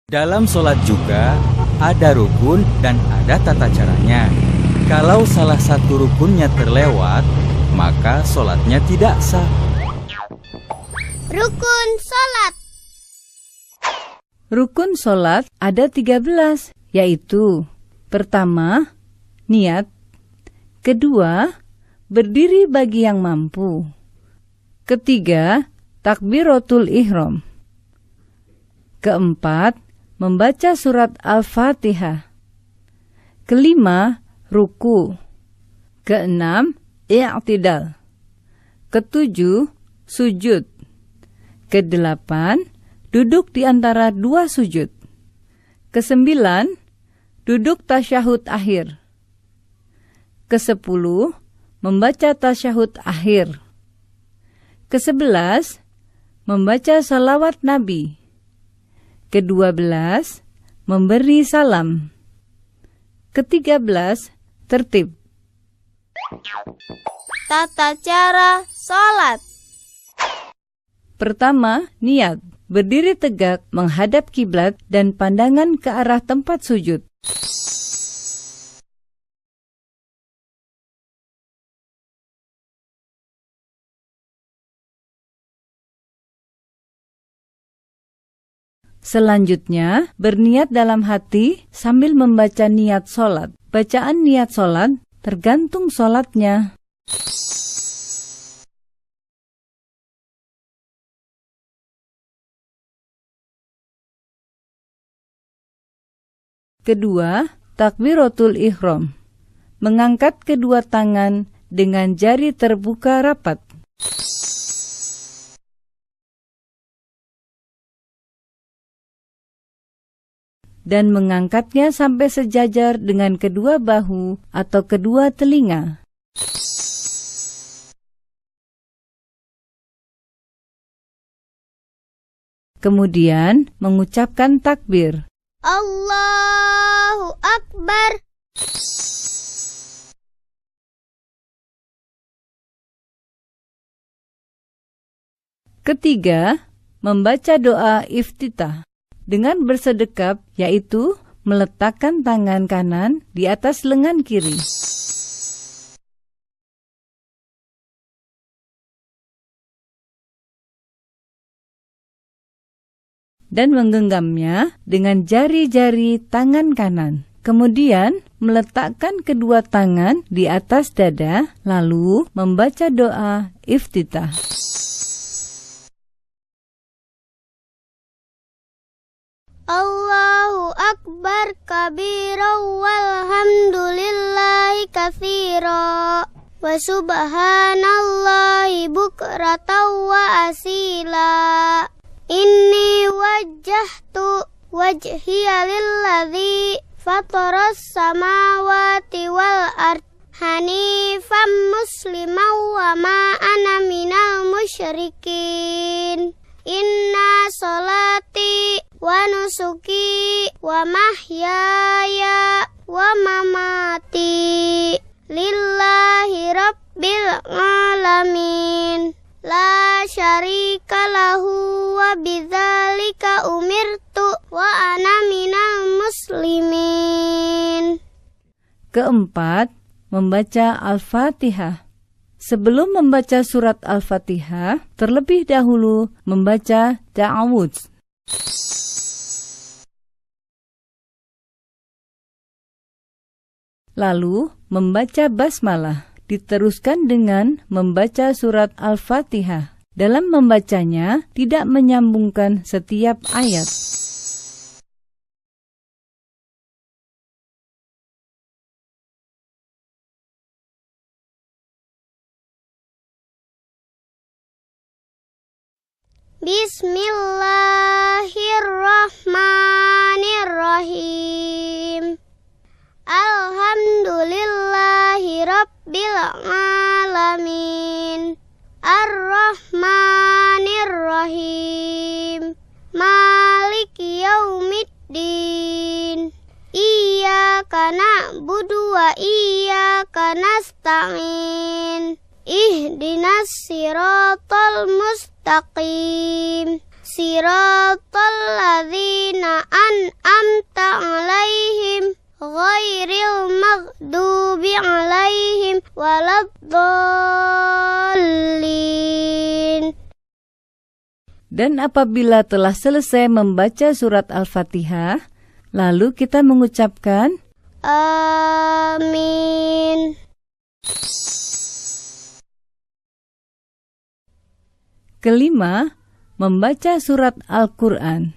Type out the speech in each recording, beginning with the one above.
Dalam sholat juga ada rukun dan ada tata caranya. Kalau salah satu rukunnya terlewat, maka sholatnya tidak sah. Rukun sholat. Rukun sholat ada 13, yaitu: pertama, niat; kedua, berdiri bagi yang mampu; ketiga, takbiratul ihram; keempat, membaca surat Al-Fatihah; kelima, ruku; keenam, i'tidal; ketujuh, sujud; kedelapan, duduk di antara dua sujud; kesembilan, duduk tasyahud akhir; kesepuluh, membaca tasyahud akhir; ke-11, membaca salawat Nabi; ke-12, memberi salam; ke-13, tertib. Tata cara sholat. Pertama, niat. Berdiri tegak menghadap kiblat dan pandangan ke arah tempat sujud. Selanjutnya, berniat dalam hati sambil membaca niat sholat. Bacaan niat sholat tergantung sholatnya. Kedua, takbiratul ihram. Mengangkat kedua tangan dengan jari terbuka rapat. Dan mengangkatnya sampai sejajar dengan kedua bahu atau kedua telinga. Kemudian mengucapkan takbir. Allahu Akbar. Ketiga, membaca doa iftitah dengan bersedekap, yaitu meletakkan tangan kanan di atas lengan kiri. Dan menggenggamnya dengan jari-jari tangan kanan. Kemudian meletakkan kedua tangan di atas dada, lalu membaca doa iftitah. Allahu Akbar kabira walhamdulillahi katsira wa subhanallahi bukratan wa asila. Inni wajjahtu wajhiya lilladzi fataras samawati wal ard hanifan musliman wa ma ana minal musyrikin. Inna sholati wa nusuki wa mahyaya wa mamati lillahi rabbil alamin. La syarika lahu wa bidzalika umirtu wa ana minal muslimin. Keempat, membaca Al-Fatihah. Sebelum membaca surat Al-Fatihah, terlebih dahulu membaca ta'awudz. Lalu membaca basmalah. Diteruskan dengan membaca surat Al-Fatihah. Dalam membacanya, tidak menyambungkan setiap ayat. Bismillahirrahmanirrahim. Alhamdulillahi rabbil alamin. Ar-Rahmanir-Rahim. Maliki yaumiddin. Iyyaka na'budu wa iyyaka nasta'in. Ihdinas siratal mustaqim. Siratal ladzina dhalin. Dan apabila telah selesai membaca surat Al-Fatihah, lalu kita mengucapkan Amin. Kelima, membaca surat Al-Quran.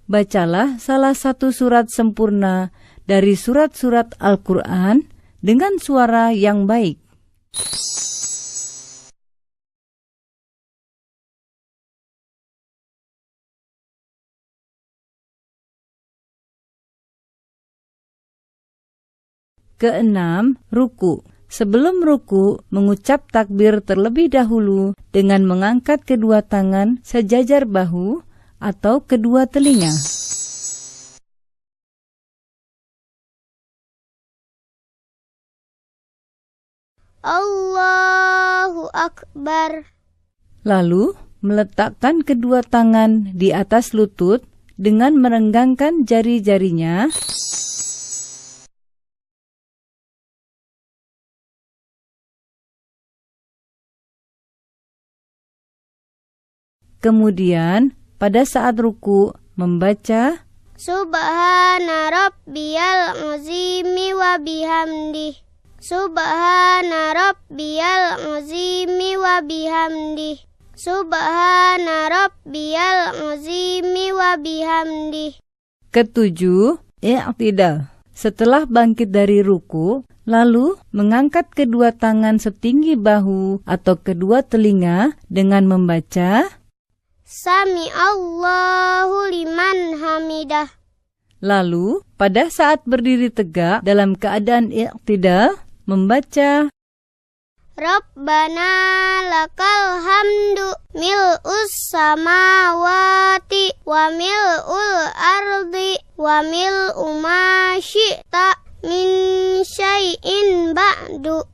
Bacalah salah satu surat sempurna dari surat-surat Al-Quran dengan suara yang baik. Keenam, ruku. Sebelum ruku, mengucap takbir terlebih dahulu dengan mengangkat kedua tangan sejajar bahu atau kedua telinga. Allahu Akbar. Lalu, meletakkan kedua tangan di atas lutut dengan merenggangkan jari-jarinya. Kemudian, pada saat ruku, membaca Subhana rabbiyal azimi wa bihamdih. Subhana rabbiyal azimi wa bihamdih. Subhana rabbiyal azimi wa bihamdih. Ketujuh, i'tidal. Setelah bangkit dari ruku, lalu mengangkat kedua tangan setinggi bahu atau kedua telinga dengan membaca Sami Allahu liman hamidah. Lalu, pada saat berdiri tegak dalam keadaan i'tidal, membaca Rabbana lakal hamdu mil'us samawati wa mil'ul ardi wa mil'u ma syi'ta min syai'in ba'du.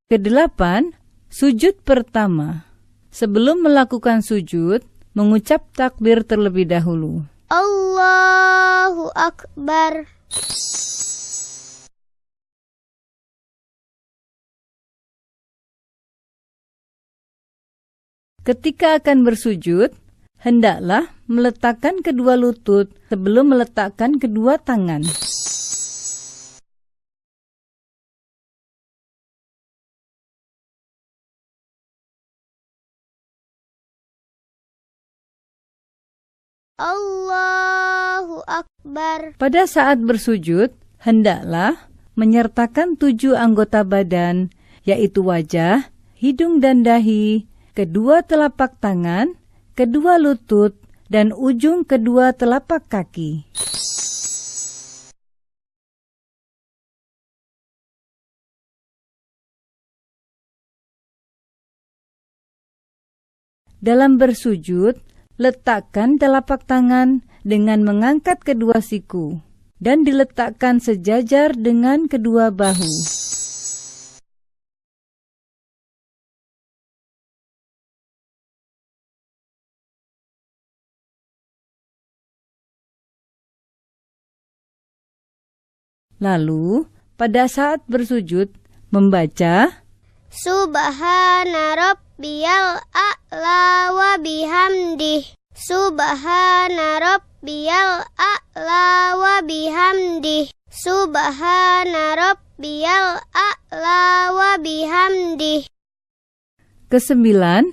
Kedelapan, sujud pertama. Sebelum melakukan sujud, mengucap takbir terlebih dahulu. Allahu Akbar. Ketika akan bersujud, hendaklah meletakkan kedua lutut sebelum meletakkan kedua tangan. Allahu Akbar. Pada saat bersujud, hendaklah menyertakan 7 anggota badan, yaitu wajah, hidung dan dahi, kedua telapak tangan, kedua lutut, dan ujung kedua telapak kaki. Dalam bersujud, letakkan telapak tangan dengan mengangkat kedua siku dan diletakkan sejajar dengan kedua bahu. Lalu, pada saat bersujud, membaca Subhana rabbiyal a'la wa bihamdih. Subhana rabbiyal a'la wa bihamdih. Subhana rabbiyal a'la wa bihamdih. Kesembilan,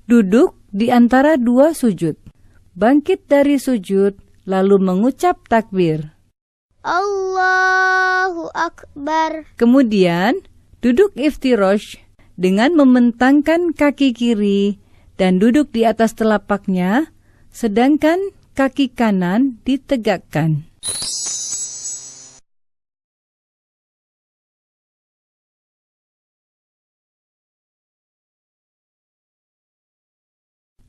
duduk di antara 2 sujud. Bangkit dari sujud, lalu mengucap takbir. Allahu Akbar. Kemudian, duduk iftirosh dengan membentangkan kaki kiri dan duduk di atas telapaknya, sedangkan kaki kanan ditegakkan.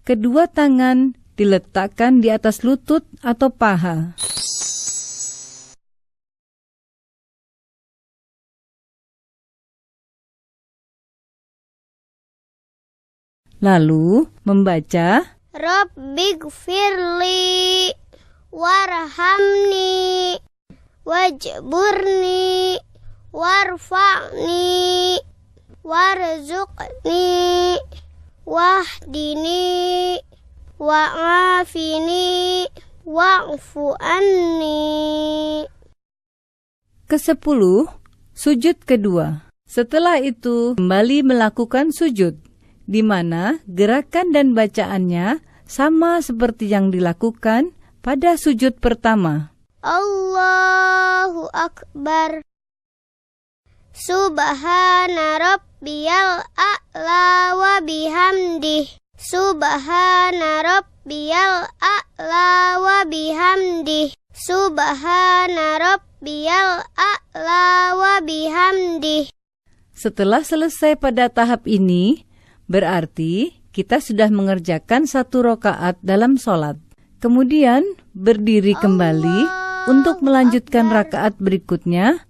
Kedua tangan diletakkan di atas lutut atau paha. Lalu membaca Rabbighfirli warhamni wajburni warfa'ni warzuqni wahdini wa'afini wa'fu anni. Ke-10, sujud kedua. Setelah itu kembali melakukan sujud, di mana gerakan dan bacaannya sama seperti yang dilakukan pada sujud pertama. Allahu Akbar. Subhana rabbiyal a'la wa bihamdih. Subhana rabbiyal a'la wa bihamdih. Subhana rabbiyal a'la wa bihamdih. Setelah selesai pada tahap ini, berarti kita sudah mengerjakan 1 rakaat dalam sholat. Kemudian berdiri kembali untuk melanjutkan rakaat berikutnya